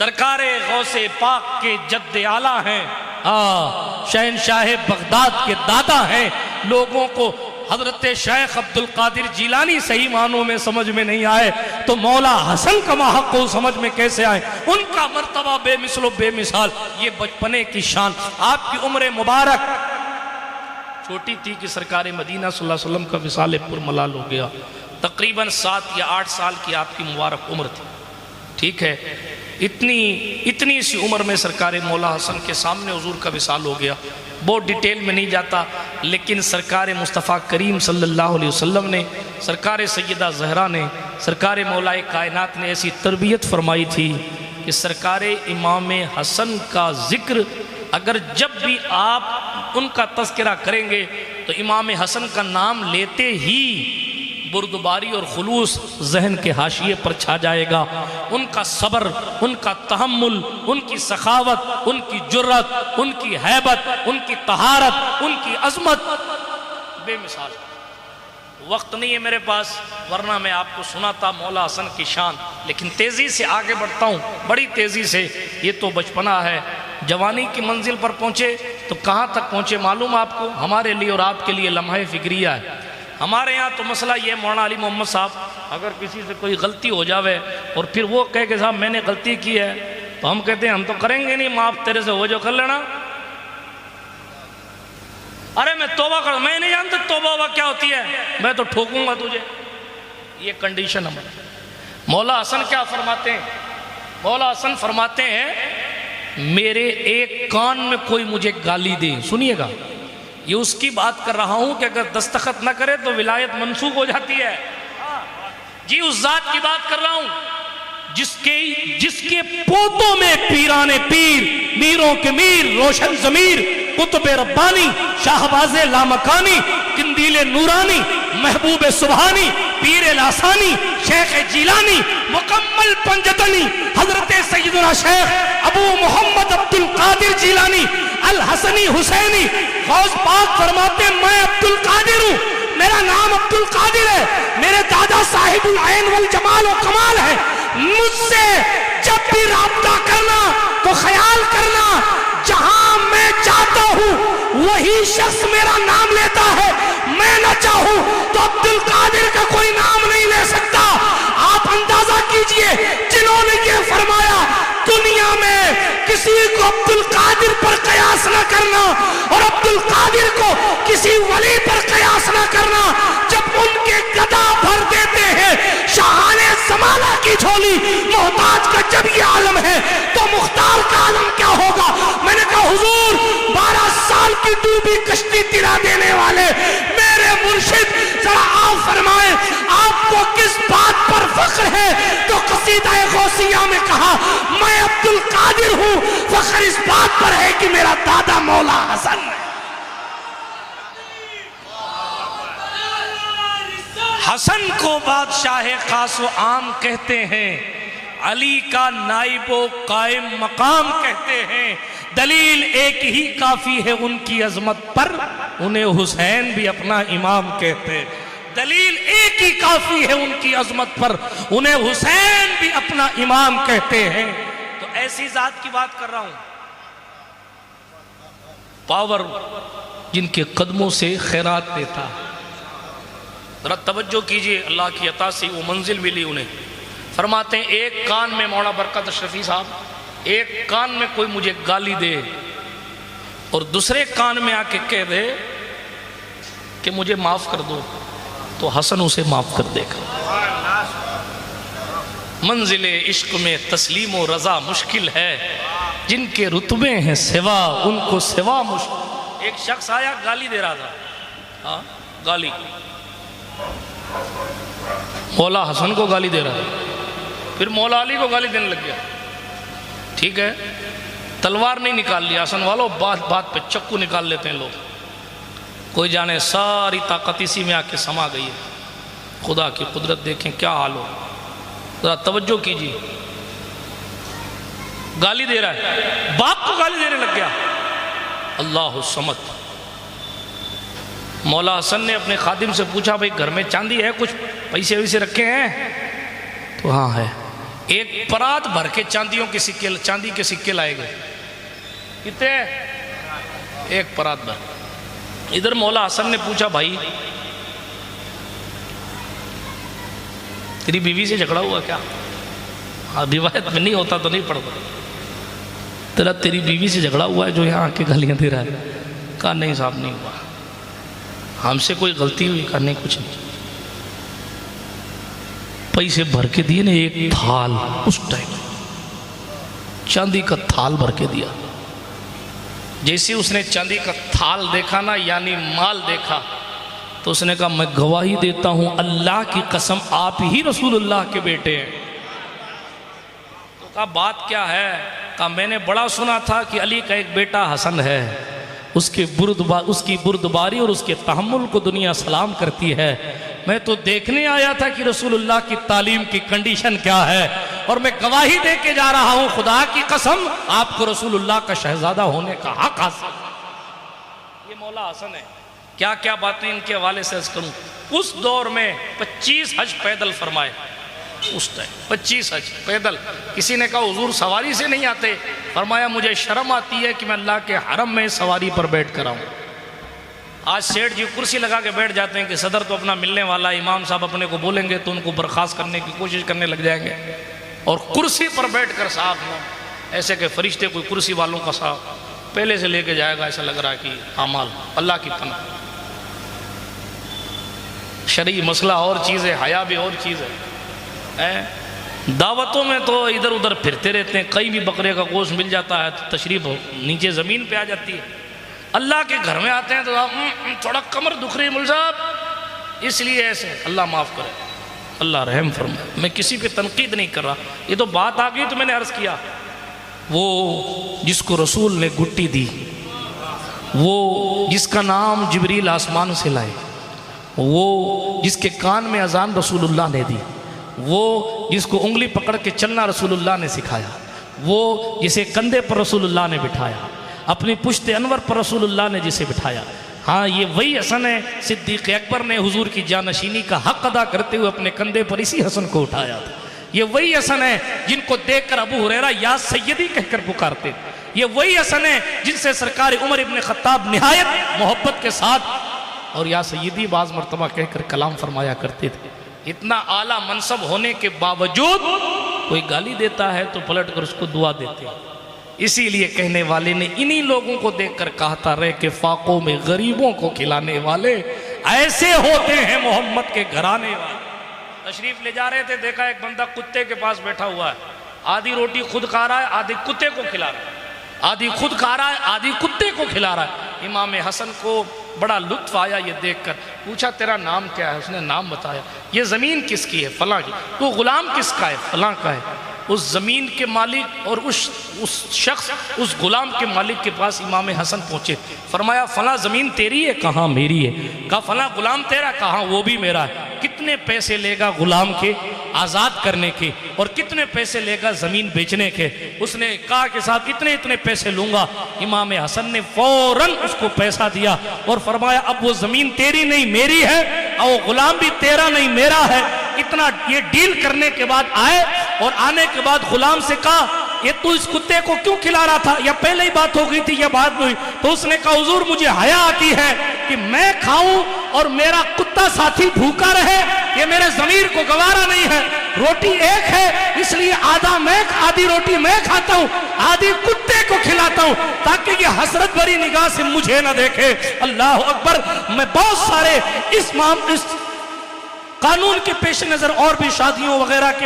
سرکار غوث پاک کے جد اعلیٰ ہیں، شہنشاہ بغداد کے دادا ہیں۔ لوگوں کو حضرت شیخ عبدالقادر جیلانی صحیح معنوں میں سمجھ میں نہیں آئے تو مولا حسن کا ماحق کو سمجھ میں کیسے آئے؟ ان کا مرتبہ بے مثل و بے مثال، یہ بچپنے کی شان۔ آپ کی عمر مبارک چھوٹی تھی کہ سرکار مدینہ صلی اللہ علیہ وسلم کا وصال پرملال ہو گیا، تقریباً 7 یا 8 سال کی آپ کی مبارک عمر تھی، ٹھیک ہے؟ اتنی سی عمر میں سرکار مولا حسن کے سامنے حضور کا وصال ہو گیا۔ بہت ڈیٹیل میں نہیں جاتا، لیکن سرکار مصطفیٰ کریم صلی اللہ علیہ وسلم نے، سرکار سیدہ زہرا نے، سرکار مولا کائنات نے ایسی تربیت فرمائی تھی کہ سرکار امام حسن کا ذکر اگر جب بھی آپ ان کا تذکرہ کریں گے تو امام حسن کا نام لیتے ہی بردباری اور خلوص ذہن کے حاشیے پر چھا جائے گا۔ ان کا صبر، ان کا تحمل، ان کی سخاوت، ان کی جرت، ان کی ہیبت، ان کی طہارت، ان کی عظمت بے مثال۔ وقت نہیں ہے میرے پاس، ورنہ میں آپ کو سناتا مولا حسن کی شان، لیکن تیزی سے آگے بڑھتا ہوں، بڑی تیزی سے۔ یہ تو بچپنا ہے، جوانی کی منزل پر پہنچے تو کہاں تک پہنچے معلوم آپ کو؟ ہمارے لیے اور آپ کے لیے لمحہ فکریہ ہے۔ ہمارے یہاں تو مسئلہ یہ مولانا علی محمد صاحب اگر کسی سے کوئی غلطی ہو جاوے اور پھر وہ کہے کہ صاحب میں نے غلطی کی ہے تو ہم کہتے ہیں ہم تو کریں گے نہیں، معاف تیرے سے ہو جو کر لینا۔ ارے میں توبہ کر، میں نہیں جانتا توبہ کیا ہوتی ہے، میں تو ٹھوکوں گا تجھے۔ یہ کنڈیشن ہماری۔ مولا حسن کیا فرماتے ہیں؟ مولا حسن فرماتے ہیں میرے ایک کان میں کوئی مجھے گالی دے، سنیے گا، یہ اس کی بات کر رہا ہوں کہ اگر دستخط نہ کرے تو ولایت منسوخ ہو جاتی ہے۔ جی اس ذات کی بات کر رہا ہوں جس کے پودوں میں پیران پیر، میروں کے میر، روشن ضمیر، قطب ربانی، شاہباز لامکانی، قندیل نورانی، محبوب سبحانی، پیر لاسانی، شیخ جیلانی، مکمل پنجتنی، حضرت سیدنا شیخ ابو محمد عبدالقادر جیلانی الحسنی حسینی غوث پاک فرماتے ہیں میں عبدالقادر ہوں، میرا نام عبدالقادر ہے، میرے دادا صاحب العین والجمال و کمال ہے۔ مجھ سے جب بھی رابطہ کرنا تو خیال کرنا جہاں میں چاہتا ہوں وہی شخص میرا نام لیتا ہے، میں نہ چاہوں تو عبدالقادر کا کوئی نام نہیں لے سکتا۔ آپ اندازہ کیجئے جنہوں نے یہ فرمایا دنیا میں کسی کو عبدالقادر پر قیاس نہ کرنا اور عبدالقادر کو کسی ولی پر قیاس نہ کرنا، جب ان کے گدا بھر دیتے ہیں شاہان زمانہ کی جھولی، محتاج کا جب یہ عالم ہے تو مختار کا عالم کیا ہوگا؟ میں نے کہا حضور 12 سال کی ڈوبی کشتی ترا دینے والے میرے مرشد، ذرا آپ فرمائیں آپ کو کس بات پر فخر ہے؟ تو قصیدہ غوثیہ میں کہا میں عبدالقادر ہوں، فخر اس بات پر ہے کہ میرا دادا مولا حسن ہے۔ حسن کو بادشاہ خاص و عام کہتے ہیں، علی کا نائب و قائم مقام کہتے ہیں، دلیل ایک ہی کافی ہے ان کی عظمت پر، انہیں حسین بھی اپنا امام کہتے ہیں۔ دلیل ایک ہی کافی ہے ان کی عظمت پر، انہیں حسین بھی اپنا امام کہتے ہیں۔ تو ایسی ذات کی بات کر رہا ہوں، پاور جن کے قدموں سے خیرات دیتا۔ ذرا توجہ کیجئے، اللہ کی عطا سے وہ منزل ملی انہیں۔ فرماتے ہیں ایک کان میں مولانا برکت اشرفی صاحب، ایک کان میں کوئی مجھے گالی دے اور دوسرے کان میں آ کے کہہ دے کہ مجھے معاف کر دو تو حسن اسے معاف کر دے گا۔ منزل عشق میں تسلیم و رضا مشکل ہے، جن کے رتبے ہیں سوا ان کو سوا مشکل۔ ایک شخص آیا گالی دے رہا تھا، گالی، مولا حسن کو گالی دے رہا ہے، پھر مولا علی کو گالی دینے لگ گیا۔ ٹھیک ہے، تلوار نہیں نکال لیا حسن والوں، بات بات پہ چکو نکال لیتے ہیں لوگ۔ کوئی جانے ساری طاقت اسی میں آ کے سما گئی ہے۔ خدا کی قدرت دیکھیں کیا حال ہو، ذرا توجہ کیجیے۔ گالی دے رہا ہے، باپ کو گالی دینے لگ گیا۔ اللہ الصمد۔ مولا حسن نے اپنے خادم سے پوچھا بھئی گھر میں چاندی ہے، کچھ پیسے ویسے رکھے ہیں؟ تو ہاں ہے۔ ایک پرات بھر کے چاندی کے سکے لائے گئے. کتنے؟ ایک پرات بھر. ادھر مولا حسن نے پوچھا بھائی تیری بیوی سے جھگڑا ہوا کیا؟ روایت میں نہیں ہوتا تو نہیں پڑھتا. تیری بیوی سے جھگڑا ہوا ہے جو یہاں آ کے گالیاں دے رہا ہے؟ کہا نہیں صاحب نہیں ہوا. ہم سے کوئی غلطی ہوئی؟ کہا نہیں کچھ نہیں. پیسے بھر کے دیے نا ایک تھال، اس ٹائم چاندی کا تھال بھر کے دیا. جیسے اس نے چاندی کا تھال دیکھا نا یعنی مال دیکھا تو اس نے کہا میں گواہی دیتا ہوں اللہ کی قسم آپ ہی رسول اللہ کے بیٹے ہیں. تو کہا بات کیا ہے؟ کہا میں نے بڑا سنا تھا کہ علی کا ایک بیٹا حسن ہے، اس کی بردباری اور اس کے تحمل کو دنیا سلام کرتی ہے. میں تو دیکھنے آیا تھا کہ رسول اللہ کی تعلیم کی کنڈیشن کیا ہے اور میں گواہی دے کے جا رہا ہوں خدا کی قسم آپ کو رسول اللہ کا شہزادہ ہونے کا حق حاصل. یہ مولا حسن ہے. کیا کیا باتیں ان کے حوالے سے عرض کروں. اس دور میں 25 حج پیدل فرمائے. اس ٹائم 25 حج پیدل. کسی نے کہا حضور سواری سے نہیں آتے؟ فرمایا مجھے شرم آتی ہے کہ میں اللہ کے حرم میں سواری پر بیٹھ کر آؤں. آج سیٹھ جی کرسی لگا کے بیٹھ جاتے ہیں کہ صدر تو اپنا ملنے والا، امام صاحب اپنے کو بولیں گے تو ان کو برخاست کرنے کی کوشش کرنے لگ جائیں گے. اور کرسی پر بیٹھ کر صاحب ایسے کہ فرشتے کوئی کرسی والوں کا صاحب پہلے سے لے کے جائے گا، ایسا لگ رہا ہے کہ اعمال اللہ کی پناہ. شرعی مسئلہ اور چیز ہے، حیا بھی اور چیز ہے. دعوتوں میں تو ادھر ادھر پھرتے رہتے ہیں، کہیں بھی بکرے کا گوشت مل جاتا ہے تو تشریف نیچے زمین پہ آ جاتی ہے. اللہ کے گھر میں آتے ہیں تو تھوڑا کمر دکھ رہی مل صاحب اس لیے ایسے. اللہ معاف کرے، اللہ رحم فرمائے. میں کسی پہ تنقید نہیں کر رہا، یہ تو بات آ گئی تو میں نے عرض کیا. وہ جس کو رسول نے گٹی دی، وہ جس کا نام جبریل آسمان سے لائے، وہ جس کے کان میں اذان رسول اللہ نے دی، وہ جس کو انگلی پکڑ کے چلنا رسول اللہ نے سکھایا، وہ جسے کندھے پر رسول اللہ نے بٹھایا، اپنی پشت انور پر رسول اللہ نے جسے بٹھایا. ہاں یہ وہی حسن ہے صدیق اکبر نے حضور کی جانشینی کا حق ادا کرتے ہوئے اپنے کندھے پر اسی حسن کو اٹھایا تھا. یہ وہی حسن ہے جن کو دیکھ کر ابو ہریرہ یا سیدی کہہ کر پکارتے. یہ وہی حسن ہے جن سے سرکار عمر ابن خطاب نہایت محبت کے ساتھ اور یا سیدی بعض مرتبہ کہہ کر کلام فرمایا کرتے تھے. اتنا اعلیٰ منصب ہونے کے باوجود کوئی گالی دیتا ہے تو پلٹ کر اس کو دعا دیتے ہیں. اسی لیے کہنے والے نے انہی لوگوں کو دیکھ کر کہا تھا رہے کہ فاقوں میں غریبوں کو کھلانے والے ایسے ہوتے ہیں محمد کے گھرانے والے. تشریف لے جا رہے تھے، دیکھا ایک بندہ کتے کے پاس بیٹھا ہوا ہے، آدھی روٹی خود کھا رہا ہے، آدھی کتے کو کھلا رہا ہے، آدھی خود کھا رہا ہے، آدھی کتے کو کھلا رہا ہے. امام حسن کو بڑا لطف آیا یہ دیکھ کر. پوچھا تیرا نام کیا ہے؟ اس نے نام بتایا. یہ زمین کس کی ہے؟ فلاں کی. تو غلام کس کا ہے؟ فلاں کا ہے. اس زمین کے مالک اور اس شخص اس غلام کے مالک کے پاس امام حسن پہنچے. فرمایا فلاں زمین تیری ہے؟ کہاں میری ہے. کہا فلاں غلام تیرا؟ کہاں وہ بھی میرا ہے. کتنے پیسے لے گا غلام کے آزاد کرنے کے اور کتنے پیسے لے گا زمین بیچنے کے؟ اس نے کہا کہ صاحب اتنے پیسے لوں گا. امام حسن نے فوراً اس کو پیسہ دیا اور فرمایا اب وہ زمین تیری نہیں میری ہے اور وہ غلام بھی تیرا نہیں میرا ہے. اتنا یہ ڈیل کرنے کے بعد آئے اور آنے کے بعد غلام سے کہا یہ تو اس کتے کو کیوں کھلا رہا تھا؟ یا پہلے ہی بات ہو گئی تھی یا بعد میں ہوئی؟ تو اس نے کہا حضور مجھے حیا آتی ہے کہ میں کھاؤں اور میرا کتا ساتھی بھوکا رہے، یہ میرے ضمیر کو گوارا نہیں ہے. روٹی ایک ہے اس لیے آدھی روٹی میں کھاتا ہوں، آدھی کتے کو کھلاتا ہوں تاکہ یہ حسرت بھری نگاہ سے مجھے نہ دیکھے. اللہ اکبر. میں بہت سارے اس قانون کے پیش نظر اور بھی شادیوں وغیرہ کے